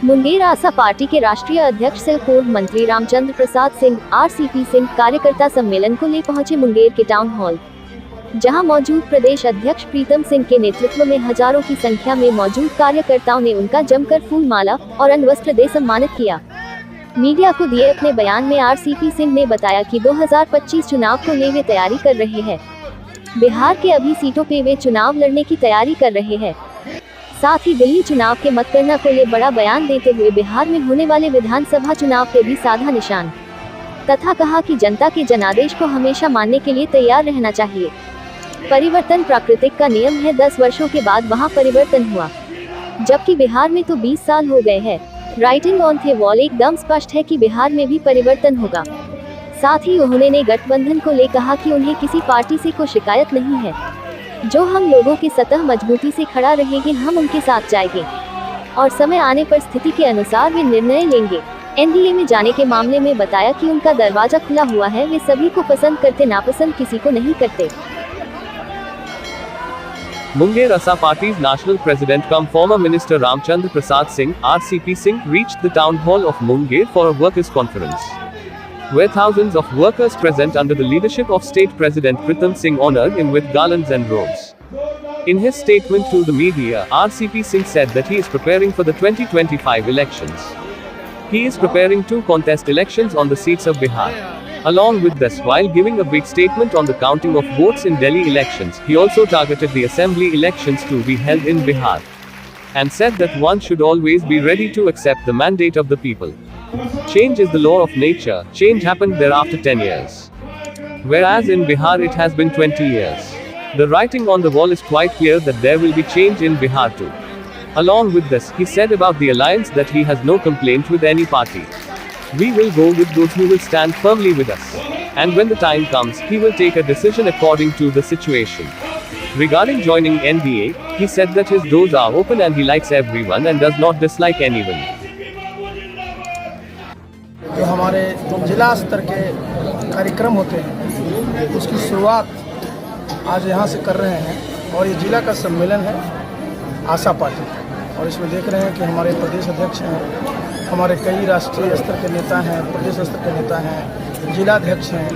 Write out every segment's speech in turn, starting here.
मुंगेर आसा पार्टी के राष्ट्रीय अध्यक्ष सह पूर्व मंत्री रामचंद्र प्रसाद सिंह आरसीपी सिंह कार्यकर्ता सम्मेलन को ले पहुंचे मुंगेर के टाउन हॉल, जहां मौजूद प्रदेश अध्यक्ष प्रीतम सिंह के नेतृत्व में हजारों की संख्या में मौजूद कार्यकर्ताओं ने उनका जमकर फूल माला और अन्न वस्त्र दे सम्मानित किया। मीडिया को दिए अपने बयान में आरसीपी सिंह ने बताया कि 2025 चुनाव को ले वे तैयारी कर रहे हैं। बिहार के अभी सीटों पे वे चुनाव लड़ने की तैयारी कर रहे हैं। साथ ही दिल्ली चुनाव के मतगणना को ले बड़ा बयान देते हुए बिहार में होने वाले विधानसभा चुनाव पे भी साधा निशान, तथा कहा कि जनता के जनादेश को हमेशा मानने के लिए तैयार रहना चाहिए। परिवर्तन प्राकृतिक का नियम है, 10 वर्षों के बाद वहां परिवर्तन हुआ, जबकि बिहार में तो 20 साल हो गए हैं। राइटिंग ऑन द वॉल एकदम स्पष्ट है कि बिहार में भी परिवर्तन होगा। साथ ही उन्होंने गठबंधन को ले कहा कि उन्हें किसी पार्टी से कोई शिकायत नहीं है। जो हम लोगों के सतह मजबूती से खड़ा रहेंगे, हम उनके साथ जाएंगे और समय आने पर स्थिति के अनुसार वे निर्णय लेंगे। एनडीए में जाने के मामले में बताया कि उनका दरवाजा खुला हुआ है, वे सभी को पसंद करते, नापसंद किसी को नहीं करते। Munger Asa Party's National President cum former Minister Ramchandra Prasad Singh, RCP Singh, reached the town hall of Munger for a workers' conference, where thousands of workers present under the leadership of State President Pritam Singh honored him with garlands and robes. In his statement to the media, RCP Singh said that he is preparing for the 2025 elections. He is preparing to contest elections on the seats of Bihar. Along with this, while giving a big statement on the counting of votes in Delhi elections, he also targeted the assembly elections to be held in Bihar, and said that one should always be ready to accept the mandate of the people. Change is the law of nature. Change happened there after 10 years. Whereas in Bihar it has been 20 years. The writing on the wall is quite clear that there will be change in Bihar too. Along with this, he said about the alliance that he has no complaint with any party. We will go with those who will stand firmly with us. And when the time comes, he will take a decision according to the situation. Regarding joining NDA, he said that his doors are open and he likes everyone and does not dislike anyone. जो हमारे जिला स्तर के कार्यक्रम होते हैं, उसकी शुरुआत आज यहाँ से कर रहे हैं और ये जिला का सम्मेलन है आशा पार्टी, और इसमें देख रहे हैं कि हमारे प्रदेश अध्यक्ष हैं, हमारे कई राष्ट्रीय स्तर के नेता हैं, प्रदेश स्तर के नेता हैं, जिलाध्यक्ष हैं,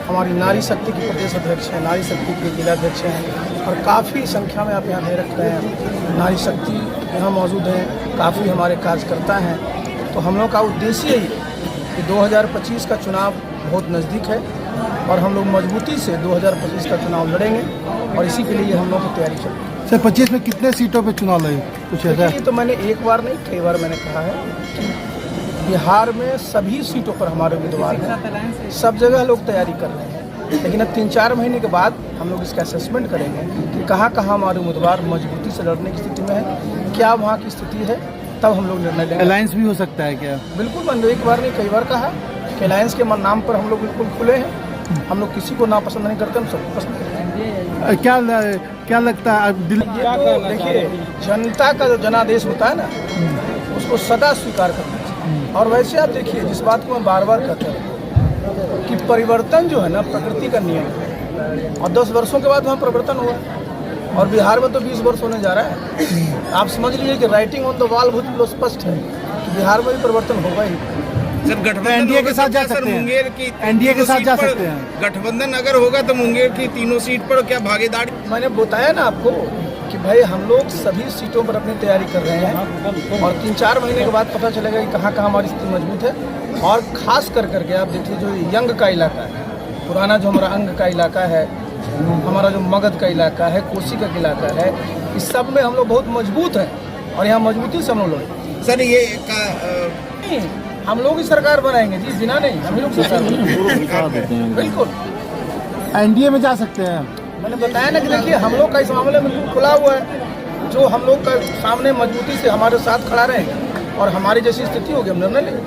हमारी नारी शक्ति की प्रदेश अध्यक्ष हैं, नारी शक्ति के जिलाध्यक्ष हैं, और काफ़ी संख्या में आप यहाँ दे रखते हैं। नारी शक्ति यहाँ मौजूद हैं, काफ़ी हमारे कार्यकर्ता हैं। तो हम लोग का उद्देश्य ही कि 2025 का चुनाव बहुत नज़दीक है और हम लोग मजबूती से 2025 का चुनाव लड़ेंगे, और इसी के लिए हम लोग की तैयारी चल रही है। सर 25 में कितने सीटों पे चुनाव लड़े, कुछ ऐसा? तो मैंने एक बार नहीं, कई बार मैंने कहा है कि बिहार में सभी सीटों पर हमारे उम्मीदवार हैं, सब जगह लोग तैयारी कर रहे हैं, लेकिन अब 3-4 महीने के बाद हम लोग इसका असेसमेंट करेंगे कि कहाँ हमारे उम्मीदवार मजबूती से लड़ने की स्थिति में है, क्या वहाँ की स्थिति है, तब हम लोग निर्णय लेंगे। अलायंस भी हो सकता है क्या? बिल्कुल, मैंने एक बार नहीं कई बार कहा कि अलायंस के नाम पर हम लोग बिल्कुल खुले हैं। हम लोग किसी को नापसंद नहीं करते, हम सबको पसंद करते हैं। क्या लगता है देखिए, जनता का जो जनादेश होता है ना, उसको सदा स्वीकार करना चाहिए। और वैसे आप देखिए, जिस बात को मैं बार बार कहता हूँ कि परिवर्तन जो है ना, प्रकृति का नियम है, और 10 वर्षों के बाद वहाँ परिवर्तन हुआ, और बिहार में तो 20 वर्ष होने जा रहा है। आप समझ लीजिए कि राइटिंग ऑन द वॉल बहुत स्पष्ट है कि बिहार में भी परिवर्तन होगा ही। सर गठबंधन एनडीए के साथ जा सकते हैं, मुंगेर की एनडीए के साथ जा सकते हैं। गठबंधन अगर होगा तो मुंगेर की तीनों सीट पर क्या भागीदारी? मैंने बताया ना आपको कि भाई हम लोग सभी सीटों पर अपनी तैयारी कर रहे हैं, और 3-4 महीने के बाद पता चलेगा कि कहाँ हमारी स्थिति मजबूत है। और खास करके आप देखिए, जो यंग का इलाका है, पुराना जो हमारा अंग का इलाका है, हमारा जो मगध का इलाका है, कोसी का इलाका है, इस सब में हम लोग बहुत मजबूत हैं, और यहाँ मजबूती से हम लोग लड़ेंगे। सर ये हम लोग ही सरकार बनाएंगे जी, बिना नहीं, हम लोग बिल्कुल एनडीए में जा सकते हैं। मैंने बताया ना कि देखिए, हम लोग का इस मामले में खुला हुआ है। जो हम लोग का सामने मजबूती से हमारे साथ खड़ा रहेगा और हमारी जैसी स्थिति होगी, हम निर्णय लेंगे।